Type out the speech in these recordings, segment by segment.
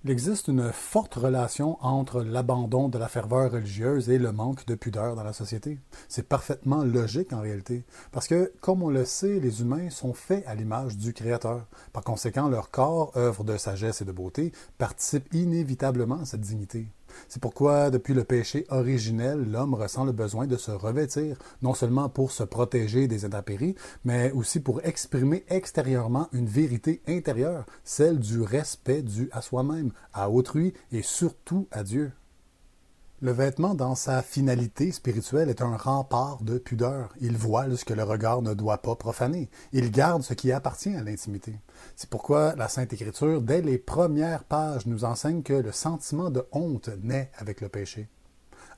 Il existe une forte relation entre l'abandon de la ferveur religieuse et le manque de pudeur dans la société. C'est parfaitement logique en réalité, parce que, comme on le sait, les humains sont faits à l'image du Créateur. Par conséquent, leur corps, œuvre de sagesse et de beauté, participe inévitablement à cette dignité. C'est pourquoi, depuis le péché originel, l'homme ressent le besoin de se revêtir, non seulement pour se protéger des intempéries, mais aussi pour exprimer extérieurement une vérité intérieure, celle du respect dû à soi-même, à autrui et surtout à Dieu. Le vêtement, dans sa finalité spirituelle, est un rempart de pudeur. Il voile ce que le regard ne doit pas profaner. Il garde ce qui appartient à l'intimité. C'est pourquoi la Sainte Écriture, dès les premières pages, nous enseigne que le sentiment de honte naît avec le péché.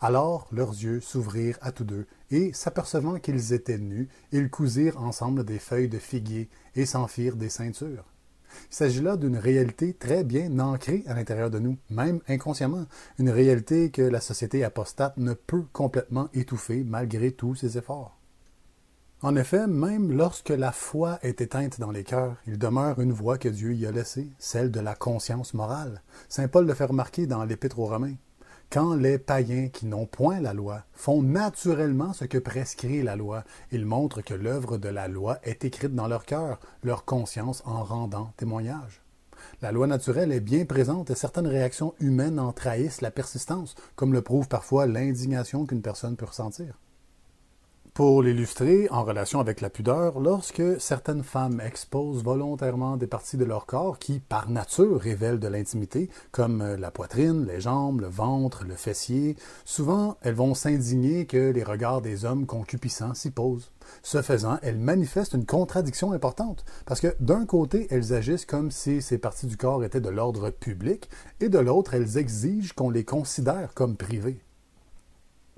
Alors leurs yeux s'ouvrirent à tous deux, et, s'apercevant qu'ils étaient nus, ils cousirent ensemble des feuilles de figuier et s'en firent des ceintures. Il s'agit là d'une réalité très bien ancrée à l'intérieur de nous, même inconsciemment, une réalité que la société apostate ne peut complètement étouffer malgré tous ses efforts. En effet, même lorsque la foi est éteinte dans les cœurs, il demeure une voie que Dieu y a laissée, celle de la conscience morale. Saint Paul le fait remarquer dans l'Épître aux Romains. Quand les païens qui n'ont point la loi font naturellement ce que prescrit la loi, ils montrent que l'œuvre de la loi est écrite dans leur cœur, leur conscience en rendant témoignage. La loi naturelle est bien présente et certaines réactions humaines en trahissent la persistance, comme le prouve parfois l'indignation qu'une personne peut ressentir. Pour l'illustrer, en relation avec la pudeur, lorsque certaines femmes exposent volontairement des parties de leur corps qui, par nature, révèlent de l'intimité, comme la poitrine, les jambes, le ventre, le fessier, souvent elles vont s'indigner que les regards des hommes concupiscents s'y posent. Ce faisant, elles manifestent une contradiction importante, parce que d'un côté, elles agissent comme si ces parties du corps étaient de l'ordre public, et de l'autre, elles exigent qu'on les considère comme privées.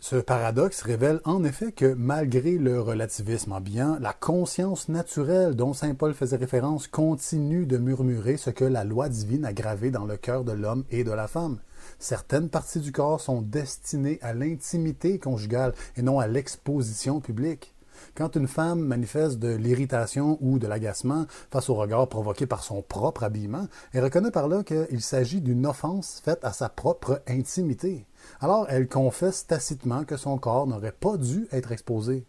Ce paradoxe révèle en effet que, malgré le relativisme ambiant, la conscience naturelle dont saint Paul faisait référence continue de murmurer ce que la loi divine a gravé dans le cœur de l'homme et de la femme. Certaines parties du corps sont destinées à l'intimité conjugale et non à l'exposition publique. Quand une femme manifeste de l'irritation ou de l'agacement face au regard provoqué par son propre habillement, elle reconnaît par là qu'il s'agit d'une offense faite à sa propre intimité. Alors elle confesse tacitement que son corps n'aurait pas dû être exposé.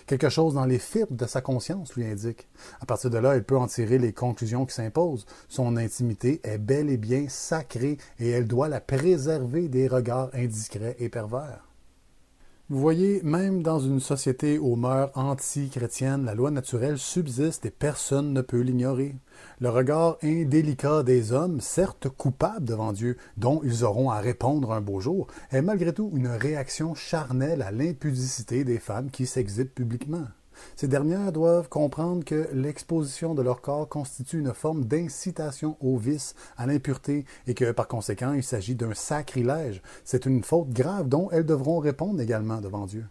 Quelque chose dans les fibres de sa conscience lui indique. À partir de là, elle peut en tirer les conclusions qui s'imposent. Son intimité est bel et bien sacrée et elle doit la préserver des regards indiscrets et pervers. Vous voyez, même dans une société aux mœurs anti-chrétiennes, la loi naturelle subsiste et personne ne peut l'ignorer. Le regard indélicat des hommes, certes coupables devant Dieu, dont ils auront à répondre un beau jour, est malgré tout une réaction charnelle à l'impudicité des femmes qui s'exhibent publiquement. Ces dernières doivent comprendre que l'exposition de leur corps constitue une forme d'incitation au vice, à l'impureté, et que par conséquent il s'agit d'un sacrilège. C'est une faute grave dont elles devront répondre également devant Dieu.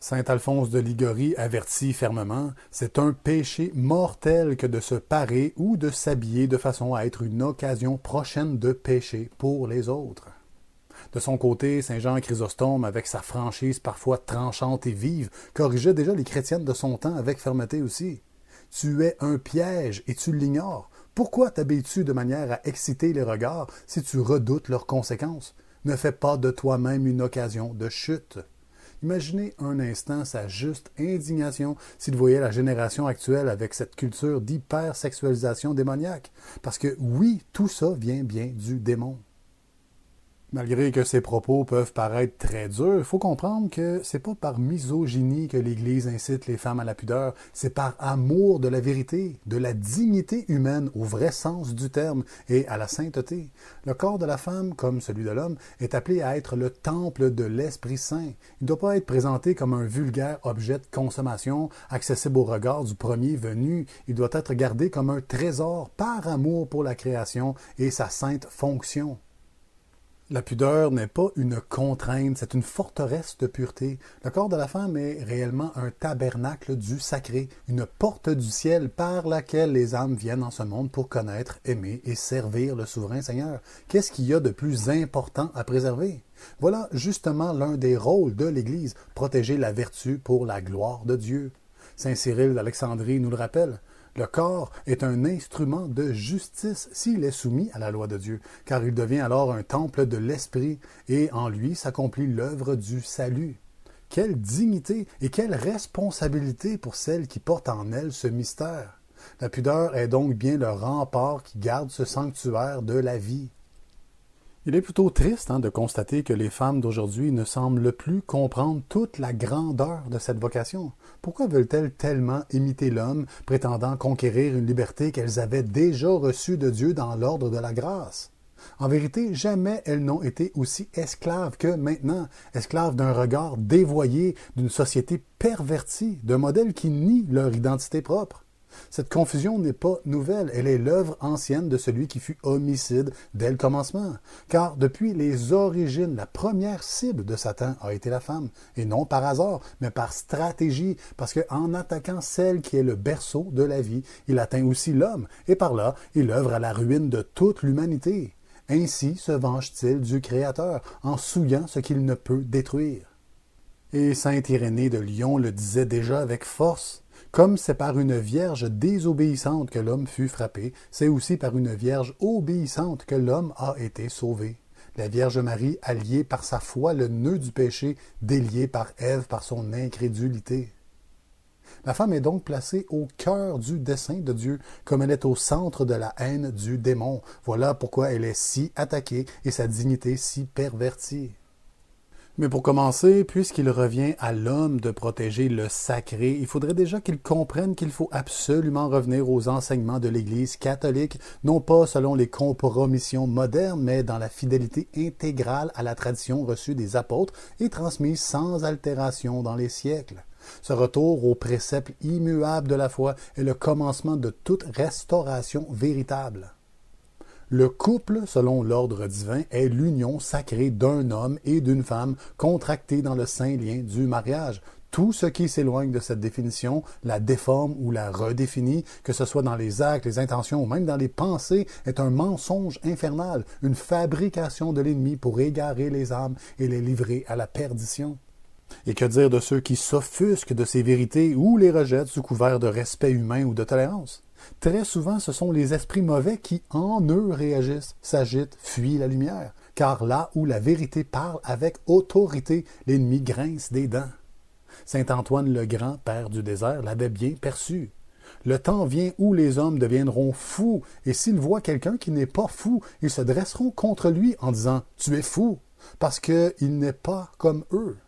Saint Alphonse de Ligorie avertit fermement, c'est un péché mortel que de se parer ou de s'habiller de façon à être une occasion prochaine de péché pour les autres. De son côté, saint Jean Chrysostome, avec sa franchise parfois tranchante et vive, corrigeait déjà les chrétiennes de son temps avec fermeté aussi. Tu es un piège et tu l'ignores. Pourquoi t'habilles-tu de manière à exciter les regards si tu redoutes leurs conséquences? Ne fais pas de toi-même une occasion de chute. Imaginez un instant sa juste indignation s'il voyait la génération actuelle avec cette culture d'hypersexualisation démoniaque. Parce que oui, tout ça vient bien du démon. Malgré que ces propos peuvent paraître très durs, il faut comprendre que c'est pas par misogynie que l'Église incite les femmes à la pudeur, c'est par amour de la vérité, de la dignité humaine au vrai sens du terme et à la sainteté. Le corps de la femme, comme celui de l'homme, est appelé à être le temple de l'Esprit Saint. Il ne doit pas être présenté comme un vulgaire objet de consommation, accessible au regard du premier venu. Il doit être gardé comme un trésor par amour pour la création et sa sainte fonction. La pudeur n'est pas une contrainte, c'est une forteresse de pureté. Le corps de la femme est réellement un tabernacle du sacré, une porte du ciel par laquelle les âmes viennent en ce monde pour connaître, aimer et servir le souverain Seigneur. Qu'est-ce qu'il y a de plus important à préserver? Voilà justement l'un des rôles de l'Église, protéger la vertu pour la gloire de Dieu. Saint Cyril d'Alexandrie nous le rappelle. Le corps est un instrument de justice s'il est soumis à la loi de Dieu, car il devient alors un temple de l'Esprit, et en lui s'accomplit l'œuvre du salut. Quelle dignité et quelle responsabilité pour celle qui porte en elle ce mystère! La pudeur est donc bien le rempart qui garde ce sanctuaire de la vie. Il est plutôt triste de constater que les femmes d'aujourd'hui ne semblent plus comprendre toute la grandeur de cette vocation. Pourquoi veulent-elles tellement imiter l'homme, prétendant conquérir une liberté qu'elles avaient déjà reçue de Dieu dans l'ordre de la grâce? En vérité, jamais elles n'ont été aussi esclaves que maintenant, esclaves d'un regard dévoyé, d'une société pervertie, d'un modèle qui nie leur identité propre. Cette confusion n'est pas nouvelle, elle est l'œuvre ancienne de celui qui fut homicide dès le commencement. Car depuis les origines, la première cible de Satan a été la femme, et non par hasard, mais par stratégie, parce qu'en attaquant celle qui est le berceau de la vie, il atteint aussi l'homme, et par là, il œuvre à la ruine de toute l'humanité. Ainsi se venge-t-il du Créateur, en souillant ce qu'il ne peut détruire. Et saint Irénée de Lyon le disait déjà avec force. Comme c'est par une vierge désobéissante que l'homme fut frappé, c'est aussi par une vierge obéissante que l'homme a été sauvé. La Vierge Marie a lié par sa foi le nœud du péché, délié par Ève par son incrédulité. La femme est donc placée au cœur du dessein de Dieu, comme elle est au centre de la haine du démon. Voilà pourquoi elle est si attaquée et sa dignité si pervertie. Mais pour commencer, puisqu'il revient à l'homme de protéger le sacré, il faudrait déjà qu'il comprenne qu'il faut absolument revenir aux enseignements de l'Église catholique, non pas selon les compromissions modernes, mais dans la fidélité intégrale à la tradition reçue des apôtres et transmise sans altération dans les siècles. Ce retour aux préceptes immuables de la foi est le commencement de toute restauration véritable. Le couple, selon l'ordre divin, est l'union sacrée d'un homme et d'une femme contractée dans le saint lien du mariage. Tout ce qui s'éloigne de cette définition, la déforme ou la redéfinit, que ce soit dans les actes, les intentions ou même dans les pensées, est un mensonge infernal, une fabrication de l'ennemi pour égarer les âmes et les livrer à la perdition. Et que dire de ceux qui s'offusquent de ces vérités ou les rejettent sous couvert de respect humain ou de tolérance? Très souvent, ce sont les esprits mauvais qui, en eux, réagissent, s'agitent, fuient la lumière. Car là où la vérité parle avec autorité, l'ennemi grince des dents. Saint Antoine le Grand, père du désert, l'avait bien perçu. Le temps vient où les hommes deviendront fous, et s'ils voient quelqu'un qui n'est pas fou, ils se dresseront contre lui en disant « Tu es fou », parce qu'il n'est pas comme eux.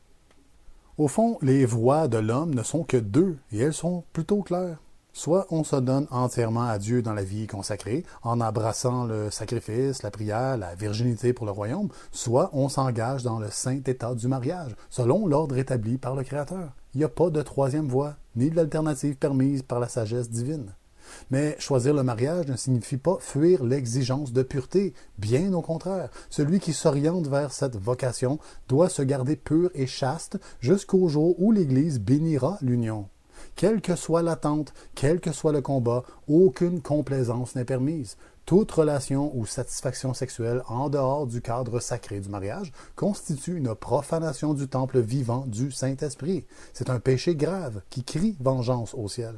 Au fond, les voies de l'homme ne sont que deux, et elles sont plutôt claires. Soit on se donne entièrement à Dieu dans la vie consacrée, en embrassant le sacrifice, la prière, la virginité pour le royaume, soit on s'engage dans le saint état du mariage, selon l'ordre établi par le Créateur. Il n'y a pas de troisième voie, ni d'alternative permise par la sagesse divine. Mais choisir le mariage ne signifie pas fuir l'exigence de pureté. Bien au contraire, celui qui s'oriente vers cette vocation doit se garder pur et chaste jusqu'au jour où l'Église bénira l'union. Quelle que soit l'attente, quel que soit le combat, aucune complaisance n'est permise. Toute relation ou satisfaction sexuelle en dehors du cadre sacré du mariage constitue une profanation du temple vivant du Saint-Esprit. C'est un péché grave qui crie vengeance au ciel.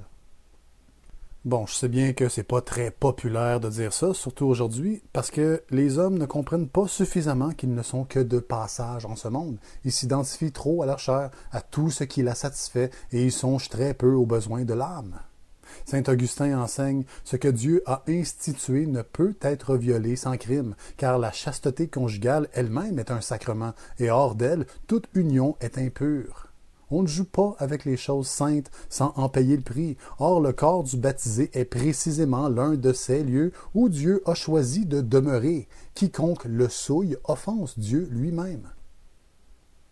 Bon, je sais bien que c'est pas très populaire de dire ça, surtout aujourd'hui, parce que les hommes ne comprennent pas suffisamment qu'ils ne sont que de passage en ce monde. Ils s'identifient trop à leur chair, à tout ce qui la satisfait, et ils songent très peu aux besoins de l'âme. Saint Augustin enseigne « Ce que Dieu a institué ne peut être violé sans crime, car la chasteté conjugale elle-même est un sacrement, et hors d'elle, toute union est impure. » On ne joue pas avec les choses saintes sans en payer le prix. Or, le corps du baptisé est précisément l'un de ces lieux où Dieu a choisi de demeurer. Quiconque le souille offense Dieu lui-même.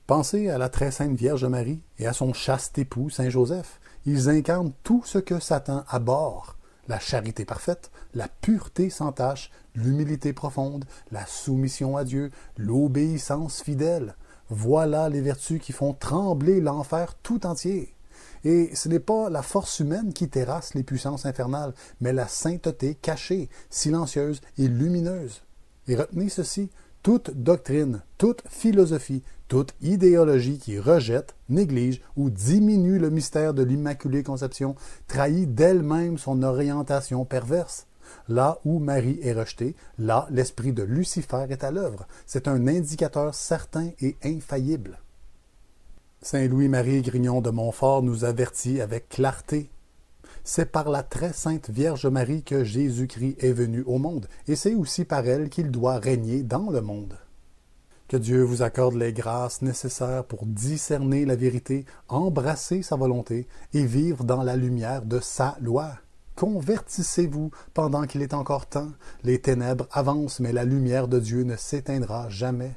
Pensez à la très sainte Vierge Marie et à son chaste époux Saint Joseph. Ils incarnent tout ce que Satan abhorre. La charité parfaite, la pureté sans tache, l'humilité profonde, la soumission à Dieu, l'obéissance fidèle. Voilà les vertus qui font trembler l'enfer tout entier. Et ce n'est pas la force humaine qui terrasse les puissances infernales, mais la sainteté cachée, silencieuse et lumineuse. Et retenez ceci, toute doctrine, toute philosophie, toute idéologie qui rejette, néglige ou diminue le mystère de l'Immaculée Conception trahit d'elle-même son orientation perverse. Là où Marie est rejetée, là l'esprit de Lucifer est à l'œuvre. C'est un indicateur certain et infaillible. Saint Louis-Marie Grignon de Montfort nous avertit avec clarté. C'est par la très sainte Vierge Marie que Jésus-Christ est venu au monde, et c'est aussi par elle qu'il doit régner dans le monde. Que Dieu vous accorde les grâces nécessaires pour discerner la vérité, embrasser sa volonté et vivre dans la lumière de sa loi. Convertissez-vous pendant qu'il est encore temps. Les ténèbres avancent, mais la lumière de Dieu ne s'éteindra jamais.